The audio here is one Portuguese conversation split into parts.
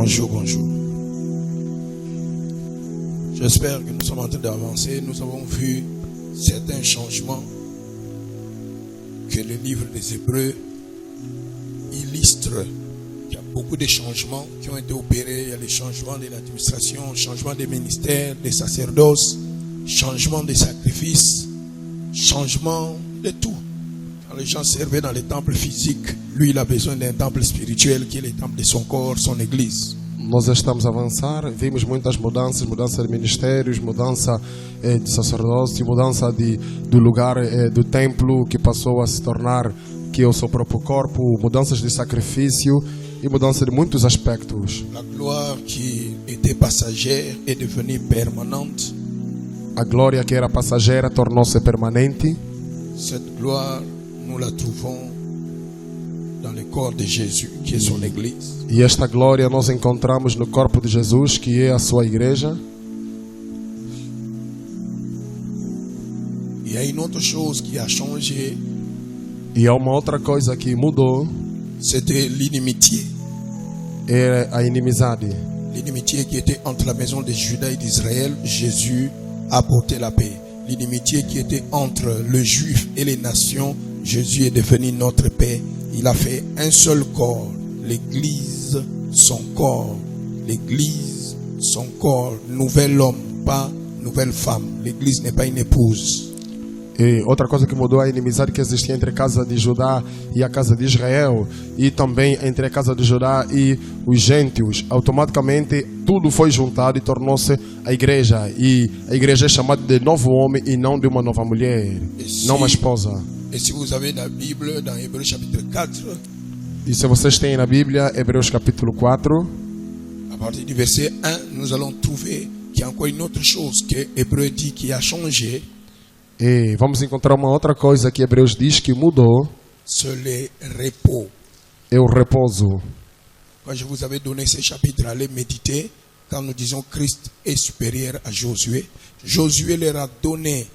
Bonjour, bonjour. J'espère que nous sommes en train d'avancer. Nous avons vu certains changements que le livre des Hébreux illustre. Il y a beaucoup de changements qui ont été opérés. Il y a les changements de l'administration, changement des ministères, des sacerdoces, changement des sacrifices, changement de tout. Quand les gens servaient dans les temples physiques, lui il a besoin d'un temple spirituel qui est le temple de son corps, son église. Nós estamos a avançar, vimos muitas mudanças, mudança de ministérios, mudança de sacerdócio, mudança do lugar do templo que passou a se tornar que é o seu próprio corpo, mudanças de sacrifício e mudança de muitos aspectos. La gloire qui était passagère est devenue permanente. A glória que era passageira tornou-se permanente. Cette gloire, nous la trouvons dans le corps de Jésus, qui est son église. E esta glória nós encontramos no corpo de Jesus, que é a sua igreja. Il y a une autre chose qui a changé, E há uma outra coisa que mudou, c'était l'inimitié. é a inimizade. L'inimitié qui était entre la maison de Juda et d'Israël, Jésus a apporté la paix. L'inimitié qui était entre le juif et les nations, Jésus est devenu notre paix. Il a fait un seul corps, l'église, son corps. L'église, son corps, nouvel homme, pas nouvelle femme. L'église n'est pas une épouse. E outra coisa que mudou é a inimizade que existia entre a casa de Judá e a casa de Israel, e também entre a casa de Judá e os gentios. Automaticamente tudo foi juntado e tornou-se a igreja. E a igreja é chamada de novo homem e não de uma nova mulher, não uma esposa. Et si vous avez la Bible dans Hébreux chapitre 4, E se vocês têm na Bíblia, Hebreus capítulo 4, à partir du verset 1, nous allons trouver qu'il y a encore une autre chose que Hébreux dit qui a changé. e vamos encontrar uma outra coisa que Hebreus diz que mudou, C'est le repos. é o repouso. Quand je vous avais donné ce chapitre, allez méditer. Quand nous disons Christ est supérieur à Josué, Josué leur a donné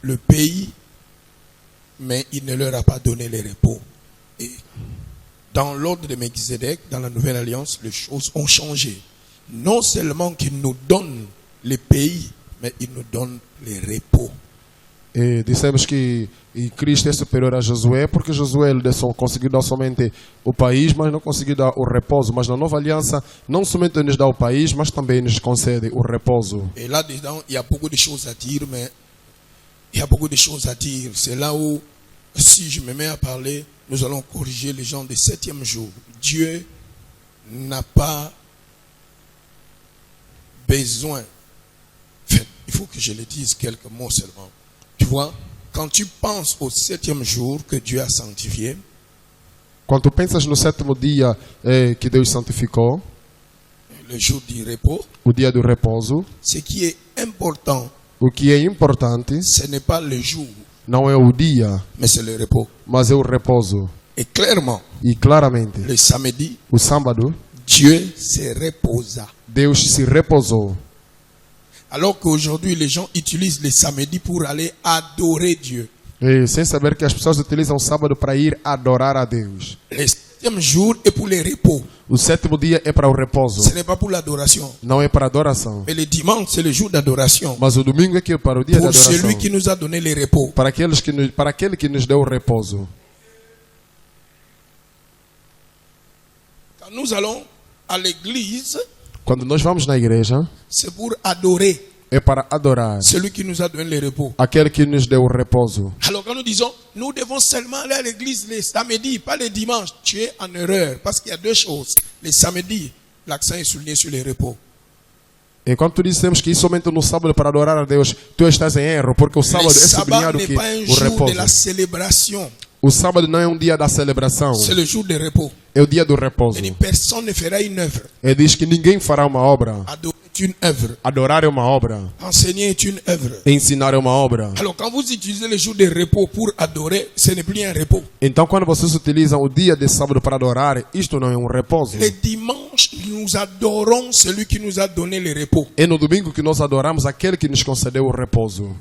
le pays, mais il ne leur a pas donné le repos. Et dans l'ordre de Melchizedek, dans la nouvelle alliance, les choses ont changé. Non seulement qu'il nous donne les pays, mais il nous donne le repos. E dissemos que Cristo é superior a Josué, porque Josué ele conseguiu dar somente o país, mas não conseguiu dar o repouso. Mas na nova aliança, não somente nos dá o país, mas também nos concede o repouso. Et là-dedans, il y a beaucoup de choses à dire, mais il y a beaucoup de choses à dire. C'est là où, si je me mets à parler, nous allons corriger les gens du 7e jour. Dieu n'a pas besoin. Il faut que je le dise quelques mots seulement. Tu vois, quand tu penses au 7e jour que Dieu a sanctifié, Quando tu pensas no sétimo dia que Deus santificou, le jour du repos, o dia do repouso, ce qui est important, o que é importante ce n'est pas le jour, não é o dia, mais c'est le repos. mas é o repouso. Et clairement, E claramente, le samedi, o sábado, Dieu se reposa. Deus se repousou. Alors qu'aujourd'hui, les gens utilisent les samedis pour aller adorer Dieu. E sem saber que as pessoas utilizam o sábado para ir adorar a Deus. Le 7e jour est pour le repos. O sétimo dia é para o repouso, Ce n'est pas pour l'adoration. não é para adoração. Mais le dimanche, c'est le jour d'adoration. Mas o domingo é que é para o dia da Pour adoração. celui qui nous a donné le repos. Para aquele que nos deu o repouso. Quand nous allons à l'église, Quando nós vamos na igreja, c'est pour adorer é para adorar celui qui nous a donné le repos. aquele que nos deu o repouso. Alors quand nous disons, nous devons seulement aller à l'église les samedis, pas les dimanches, tu es en erreur. Parce qu'il y a deux choses. Les samedis, l'accent est souligné sur le repos. E quando tu dissemos que isso somente no sábado para adorar a Deus, tu estás em erro, porque o Le sábado é sabbat sublinhado n'est que pas un o jour de repouso. la célébration. O sábado não é um dia da celebração, C'est le jour de repos. é o dia do repouso. Et dit, personne ne fera une œuvre. Ele diz que ninguém fará uma obra. Adorer est une œuvre. Adorar é uma obra. Enseigner est une œuvre. Ensinar é uma obra. Alors quand vous utilisez le jour de repos pour adorer, ce n'est plus un repos. Então, quando vocês utilizam o dia de sábado para adorar, isto não é um repouso. Le dimanche, nous adorons celui qui nous a donné le repos. É no domingo que nós adoramos aquele que nos concedeu o repouso.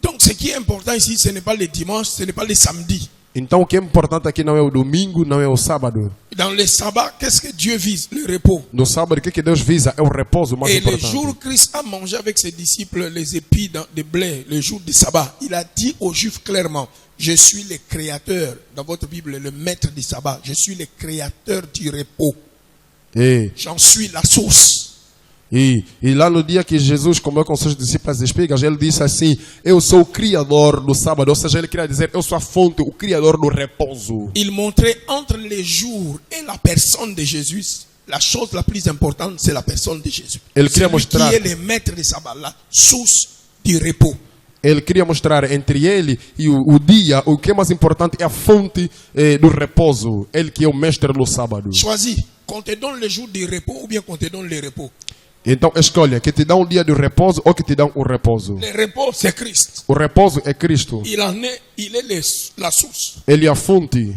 Donc ce qui est important ici, ce n'est pas le dimanche, ce n'est pas le samedi. Então o que é importante aqui não é o domingo, não é o sábado. Dans les sabbats, qu'est-ce que Dieu vise? Le repos. No sábado, o que Deus visa é o repouso mais Et le importante. jour où Christ a mangé avec ses disciples les épis de blé, le jour du sabbat, il a dit aux Juifs clairement, je suis le créateur, dans votre Bible, le maître du sabbat, je suis le créateur du repos. E, J'en suis la source. e lá no dia que Jesus comeu com seus discípulos as espigas, ele disse assim: eu sou o criador do sábado. Ou seja, ele queria dizer: eu sou a fonte, o criador do repouso. Il montrait entre les jours et la personne de Jésus, la chose la plus importante, c'est la personne de Jésus. Elle C'est queria lui qui mostrar- est le maître du sabbat, la source du repos. Ele queria mostrar entre ele e o dia, o que é mais importante é a fonte do repouso. Ele que é o mestre do sábado. Choisis, qu'on te donne le jour du repos ou bien qu'on te donne le repos. Então escolha que te dá um dia de repouso ou que te dá o repouso. Le repos, c'est Christ. O repouso é Cristo. Il est la source. Ele é a fonte.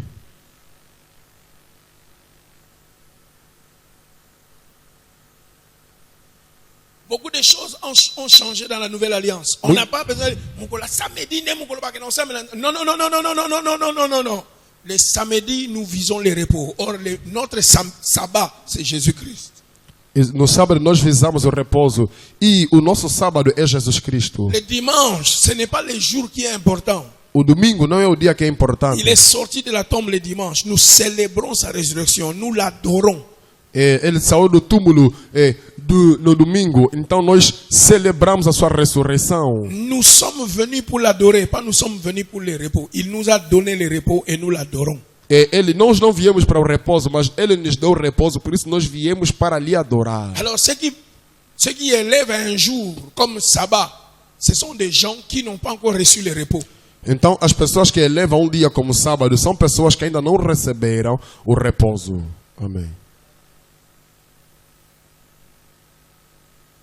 Beaucoup de choses ont changé dans la nouvelle alliance. On Oui. n'a pas besoin de samedi, non, non, non, non, non, non, non, non, non, non, non, non, non. Les samedis, nous visons les repos. Or, notre sabbat, c'est Jésus-Christ. E no sábado nós visamos o repouso. E o nosso sábado é Jesus Cristo. Le dimanche, ce n'est pas le jour qui est important. O domingo não é o dia que é importante. Il est sorti de la tombe le dimanche. Nous célébrons sa résurrection. Nous l'adorons. Ele saiu do túmulo no domingo. Então nós celebramos a sua ressurreição. Nous sommes venus pour l'adorer, pas nous sommes venus pour le repos. Il nous a donné le repos et nous l'adorons. Nós não viemos para o repouso, mas Ele nos deu o repouso. Por isso nós viemos para lhe adorar. Alors, ceux qui élèvent un jour comme sabbat, ce sont des gens qui n'ont pas encore reçu le repos. Então as pessoas que elevam um dia como sábado são pessoas que ainda não receberam o repouso. Amém.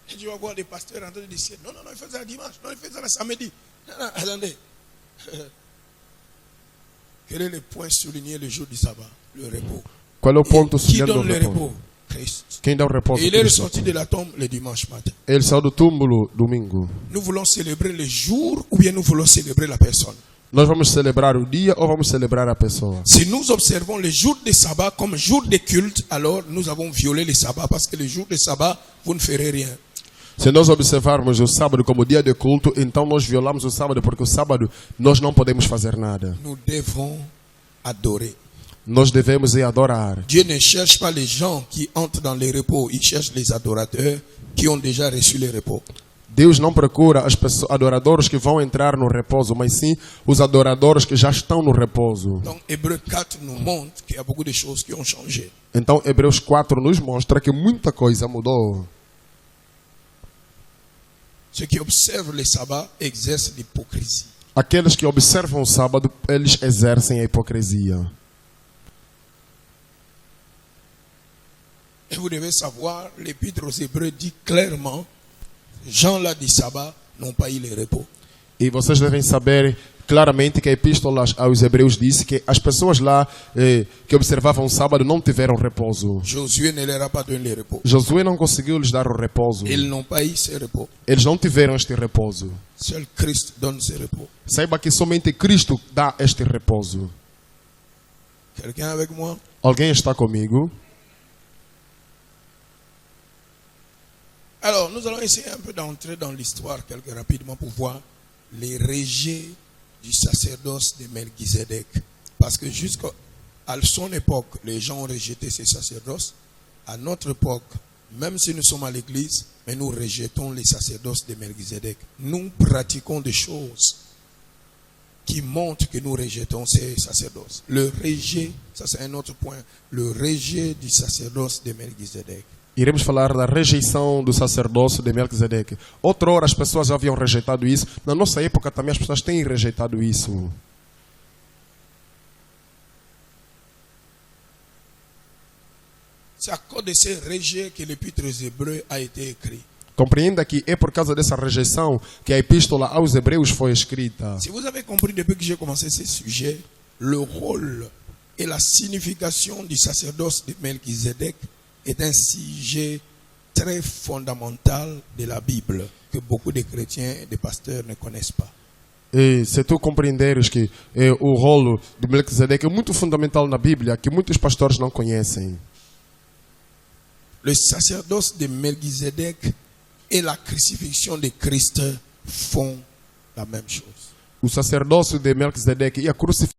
Et tu vas voir des pasteurs en train de dire, non, non, non, il faisait le dimanche, non, il faisait le samedi. Non, non, attendez. Quel est le point souligné le jour du sabbat? Le repos. Qual é o ponto Qui sublinhando o donne le repouso? repos? Christ. Quem dá o repouso? Et il est Cristo. ressorti de la tombe le dimanche matin. Ele saiu do túmulo domingo. Nous voulons célébrer le jour ou bien nous voulons célébrer la personne? Nós vamos celebrar o dia ou vamos celebrar a pessoa? Si nous observons le jour de sabbat comme jour de culte, alors nous avons violé le sabbat parce que le jour de sabbat, vous ne ferez rien. Se nós observarmos o sábado como dia de culto, então nós violamos o sábado, porque o sábado nós não podemos fazer nada. Nous devons adorer. Nós devemos adorar. Dieu ne cherche pas les gens qui entrent dans les repos, il cherche les adorateurs qui ont déjà reçu le repos. Deus não procura as pessoas, adoradores que vão entrar no repouso, mas sim os adoradores que já estão no repouso. Donc Hébreux 4 nous montre qu'il y a beaucoup de choses qui ont changé. Então Hebreus 4 nos mostra que muita coisa mudou. Ceux qui observent le sabbat exercent l'hypocrisie. Aqueles que observam o sábado, eles exercem a hipocrisia. Et vous devez savoir, l'épître aux Hébreux dit clairement, gens là du sabbat n'ont pas eu le repos. E vocês devem saber claramente que a epístola aos Hebreus disse que as pessoas lá que observavam o sábado não tiveram repouso. Josué ne leur a pas donné le repos. Josué não conseguiu lhes dar o repouso. Ils n'ont pas eu ce repos. Eles não tiveram este repouso. Seul Christ donne ce repos. Saiba que somente Cristo dá este repouso. Quelqu'un avec moi? Alguém está comigo? Alors, nous allons essayer un peu d'entrer dans l'histoire rapidement pour voir les rejets du sacerdoce de Melchizedek. Parce que jusqu'à son époque, les gens ont rejeté ce sacerdoce. À notre époque, même si nous sommes à l'église, mais nous rejetons les sacerdoces de Melchizedek. Nous pratiquons des choses qui montrent que nous rejetons ces sacerdoces. Le rejet, ça c'est un autre point, le rejet du sacerdoce de Melchizedek. Iremos falar da rejeição do sacerdócio de Melquisedeque. Outrora as pessoas já haviam rejeitado isso. Na nossa época também as pessoas têm rejeitado isso. C'est à cause de ces rejets que l'épître aux Hébreux a été écrit. Compreenda que é por causa dessa rejeição que a epístola aos Hebreus foi escrita. Si vous avez compris depuis que j'ai commencé ce sujet, le rôle et la signification du sacerdoce de Melchizedek est un sujet très fondamental de la Bible que beaucoup de chrétiens et de pasteurs ne connaissent pas. E se tu compreenderes que o rolo de Melquisedeque é muito fundamental na Bíblia, que muitos pastores não conhecem. Le sacerdoce de Melchizedek et la crucifixion de Christ font la même chose. O sacerdócio de Melquisedeque e a crucifixião